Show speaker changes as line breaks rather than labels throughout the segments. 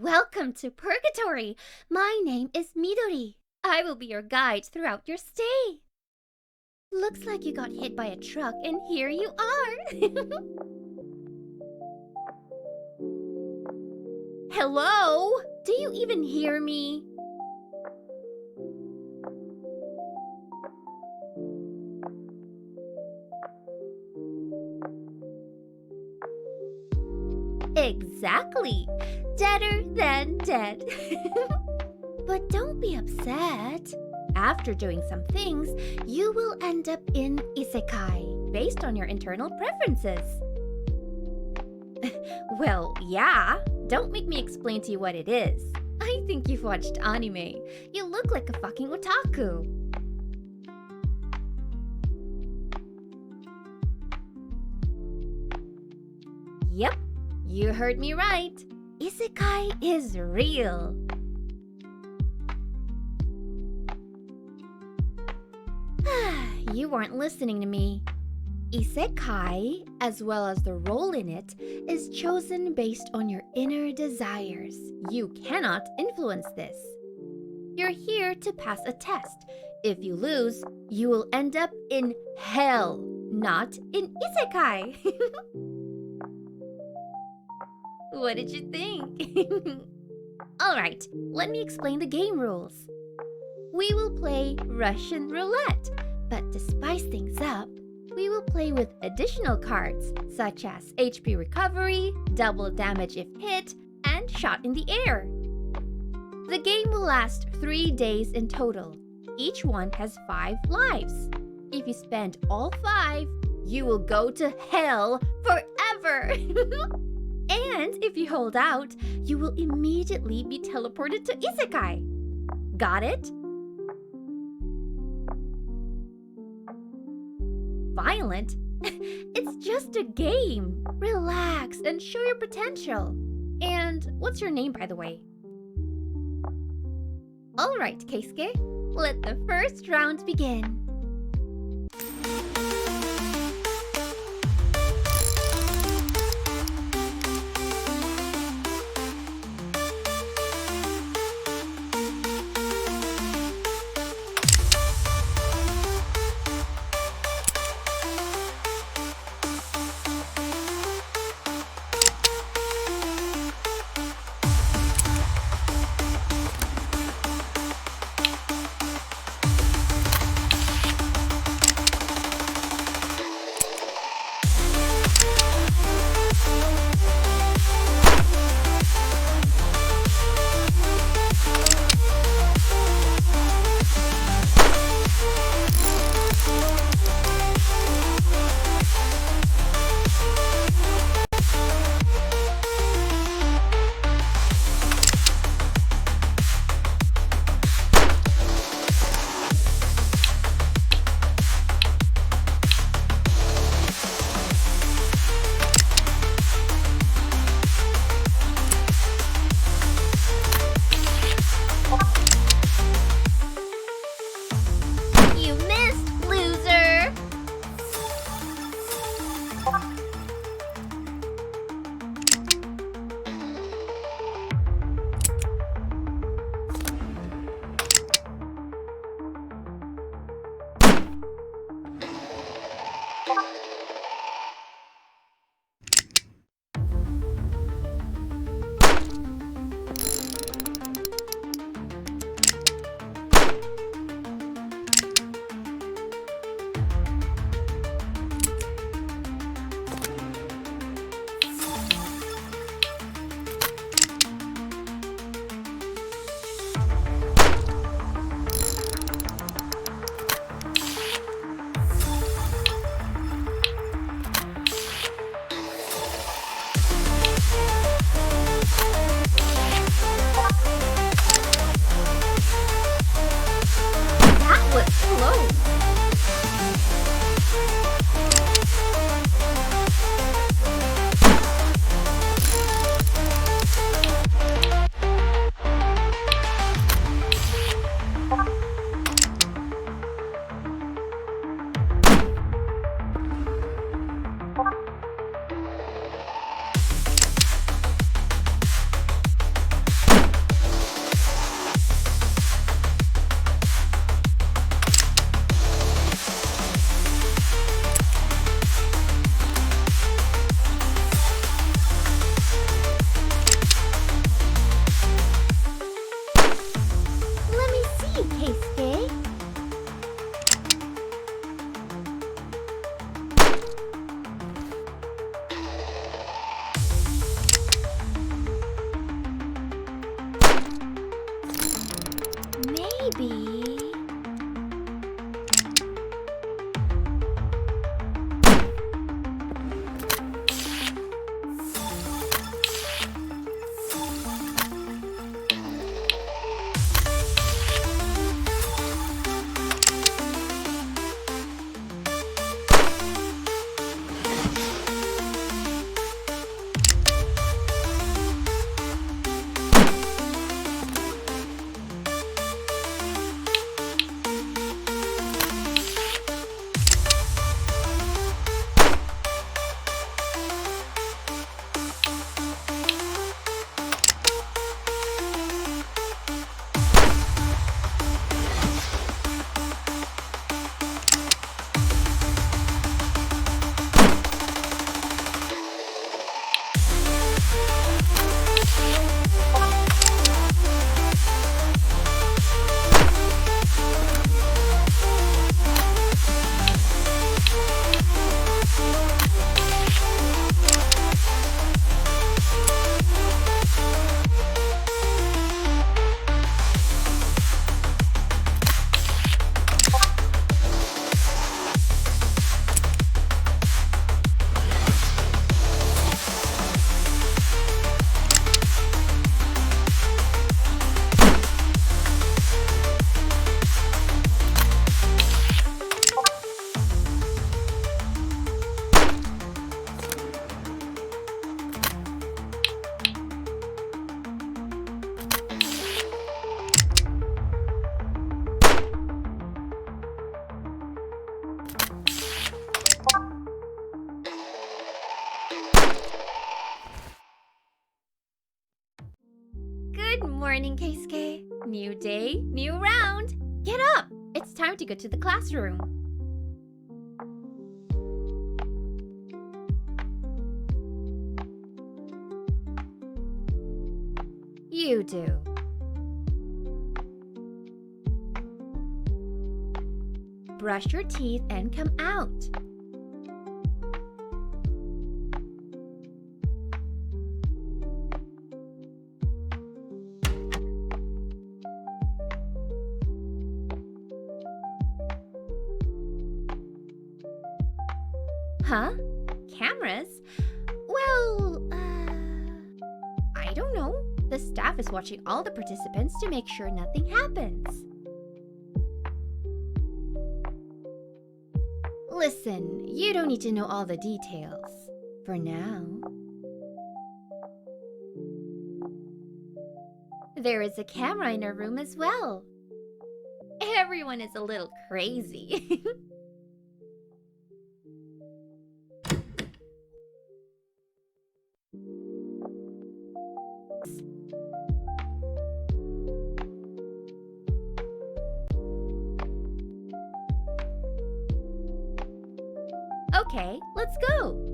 Welcome to Purgatory! My name is Midori. I will be your guide throughout your stay. Looks like you got hit by a truck and here you are! Hello? Do you even hear me? Exactly! Deader than dead. But don't be upset. After doing some things, you will end up in Isekai, based on your internal preferences. Well, yeah. Don't make me explain to you what it is. I think you've watched anime. You look like a fucking otaku. Yep, you heard me right. Isekai is real. You weren't listening to me. Isekai, as well as the role in it, is chosen based on your inner desires. You cannot influence this. You're here to pass a test. If you lose, you will end up in hell, not in Isekai. What did you think? Alright, let me explain the game rules. We will play Russian roulette, but to spice things up, we will play with additional cards such as HP recovery, double damage if hit, and shot in the air. The game will last 3 days in total. Each one has 5 lives. If you spend all 5, you will go to hell forever! And if you hold out, you will immediately be teleported to Isekai. Got it? Violent? It's just a game. Relax and show your potential. And what's your name, by the way? Alright, Keisuke. Let the first round begin. be... Good morning, Keisuke. New day, new round. Get up! It's time to go to the classroom. You do. Brush your teeth and come out. Huh? Cameras? Well, I don't know. The staff is watching all the participants to make sure nothing happens. Listen, you don't need to know all the details. For now. There is a camera in our room as well. Everyone is a little crazy. Okay, let's go.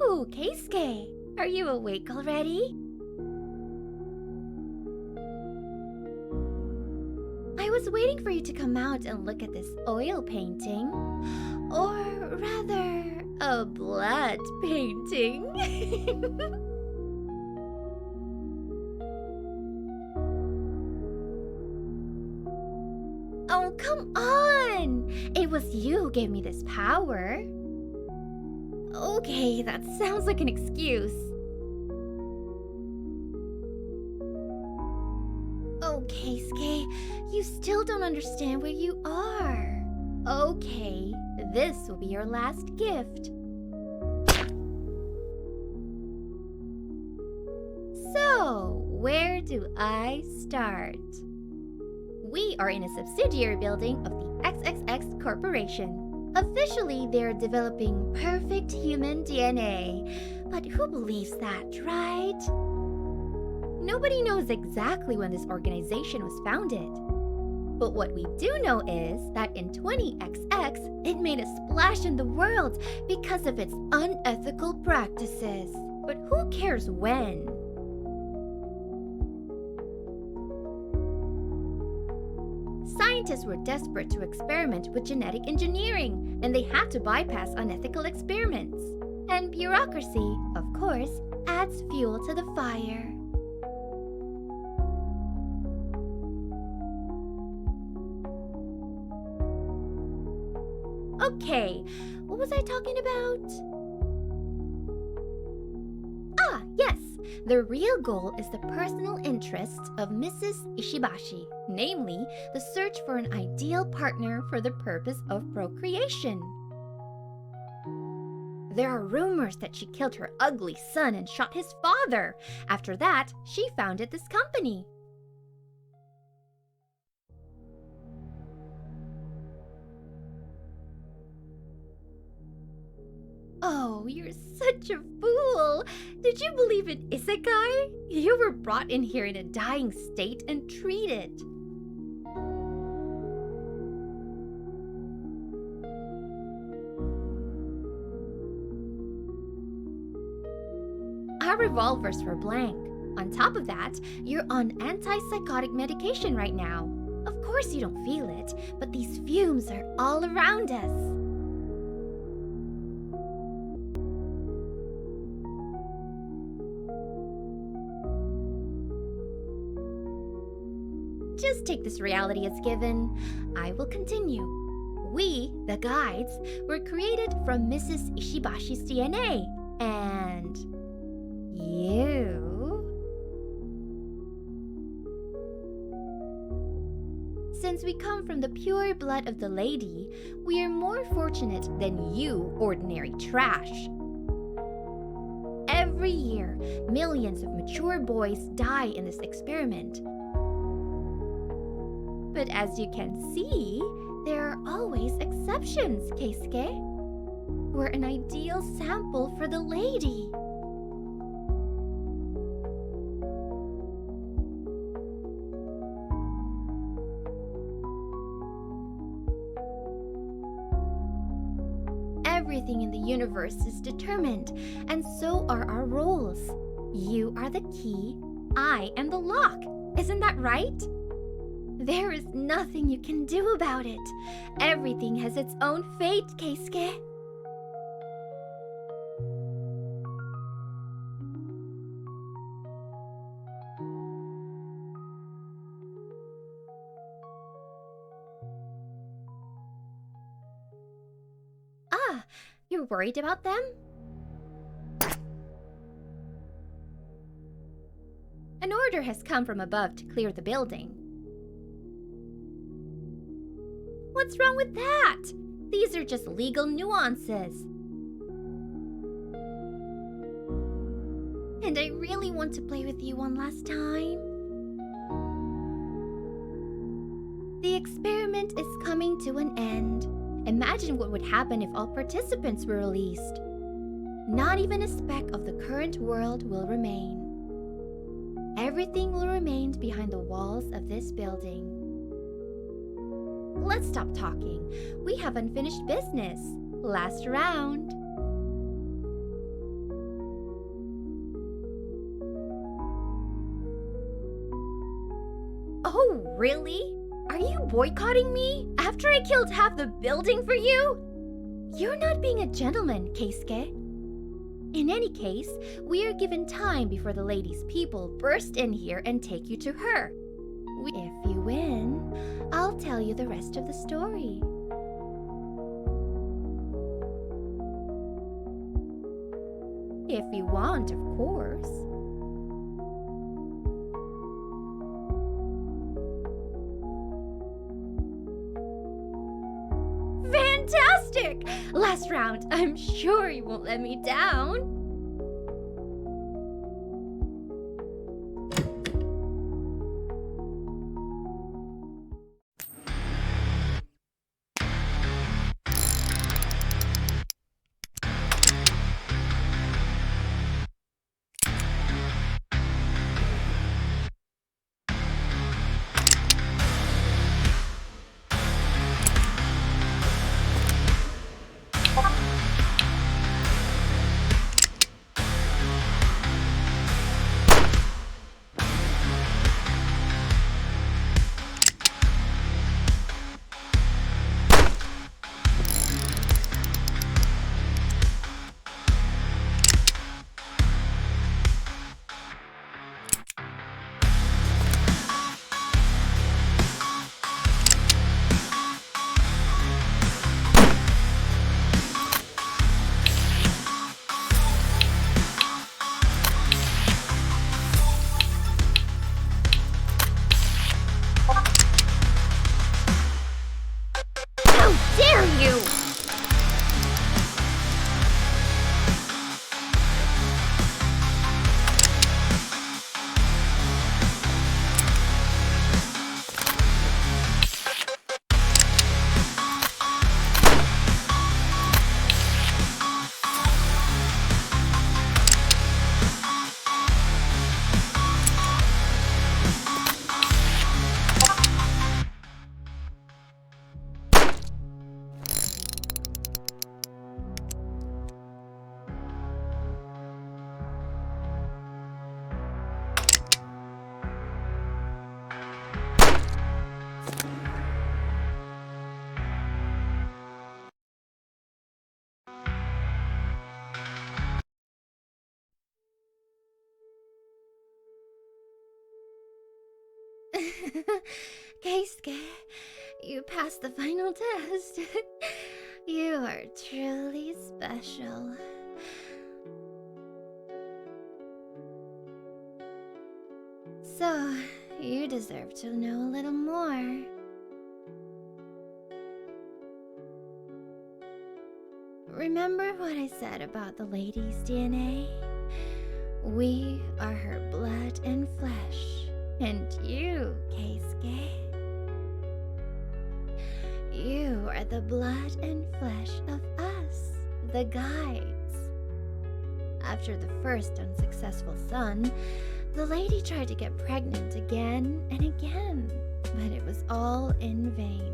Oh, Keisuke, are you awake already? I was waiting for you to come out and look at this oil painting. Or rather, a blood painting. Oh, come on! It was you who gave me this power. Okay, that sounds like an excuse. Oh, Keisuke, you still don't understand where you are. Okay, this will be your last gift. So, where do I start? We are in a subsidiary building of the XXX Corporation. Officially, they're developing perfect human DNA. But who believes that, right? Nobody knows exactly when this organization was founded. But what we do know is that in 20XX, it made a splash in the world because of its unethical practices. But who cares when? Scientists were desperate to experiment with genetic engineering, and they had to bypass unethical experiments. And bureaucracy, of course, adds fuel to the fire. Okay, what was I talking about? Ah, yes! The real goal is the personal interests of Mrs. Ishibashi, namely, the search for an ideal partner for the purpose of procreation. There are rumors that she killed her ugly son and shot his father. After that, she founded this company. Oh, you're such a fool! Did you believe in Isekai? You were brought in here in a dying state and treated. Our revolvers were blank. On top of that, you're on antipsychotic medication right now. Of course you don't feel it, but these fumes are all around us. Just take this reality as given. I will continue. We, the guides, were created from Mrs. Ishibashi's DNA. And you... Since we come from the pure blood of the lady, we are more fortunate than you, ordinary trash. Every year, millions of mature boys die in this experiment. But as you can see, there are always exceptions, Keisuke. We're an ideal sample for the lady. Everything in the universe is determined, and so are our roles. You are the key, I am the lock. Isn't that right? There is nothing you can do about it. Everything has its own fate, Keisuke. Ah, you're worried about them? An order has come from above to clear the building. What's wrong with that? These are just legal nuances. And I really want to play with you one last time. The experiment is coming to an end. Imagine what would happen if all participants were released. Not even a speck of the current world will remain. Everything will remain behind the walls of this building. Let's stop talking. We have unfinished business. Last round. Oh, really? Are you boycotting me after I killed half the building for you? You're not being a gentleman, Keisuke. In any case, we are given time before the lady's people burst in here and take you to her. If you win, I'll tell you the rest of the story. If you want, of course. Fantastic! Last round. I'm sure you won't let me down. Keisuke, you passed the final test. You are truly special. So, you deserve to know a little more. Remember what I said about the lady's DNA? We are her blood and flesh. And you, Keisuke, you are the blood and flesh of us, the guides. After the first unsuccessful son, the lady tried to get pregnant again and again, but it was all in vain.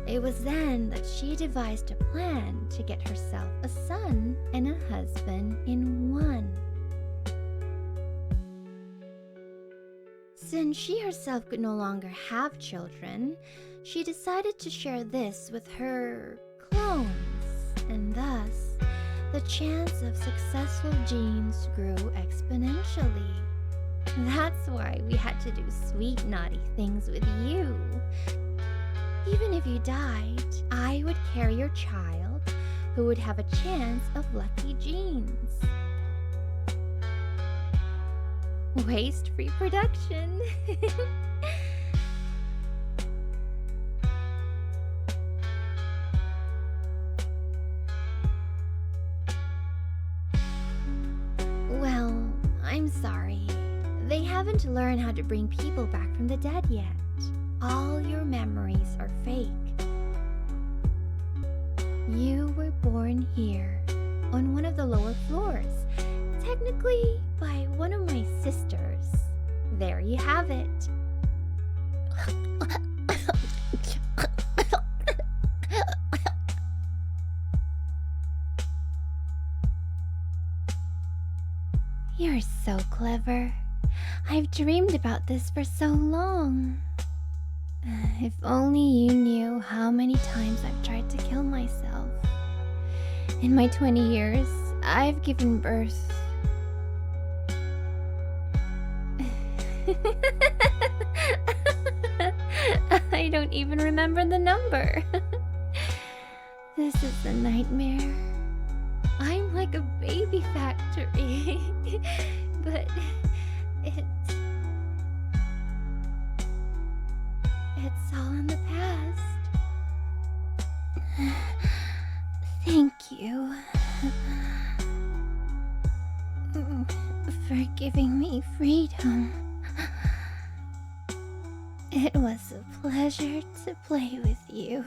It was then that she devised a plan to get herself a son and a husband in one. Since she herself could no longer have children, she decided to share this with her clones, and thus, the chance of successful genes grew exponentially. That's why we had to do sweet, naughty things with you. Even if you died, I would carry your child, who would have a chance of lucky genes. Waste-free production. Well, I'm sorry. They haven't learned how to bring people back from the dead yet. All your memories are fake. You were born here, on one of the lower floors. Technically, by one of my sisters. There you have it. You're so clever. I've dreamed about this for so long. If only you knew how many times I've tried to kill myself. In my 20 years, I've given birth. I don't even remember the number. This is a nightmare. I'm like a baby factory. But it's all in the past. Thank you for giving me freedom. It was a pleasure to play with you.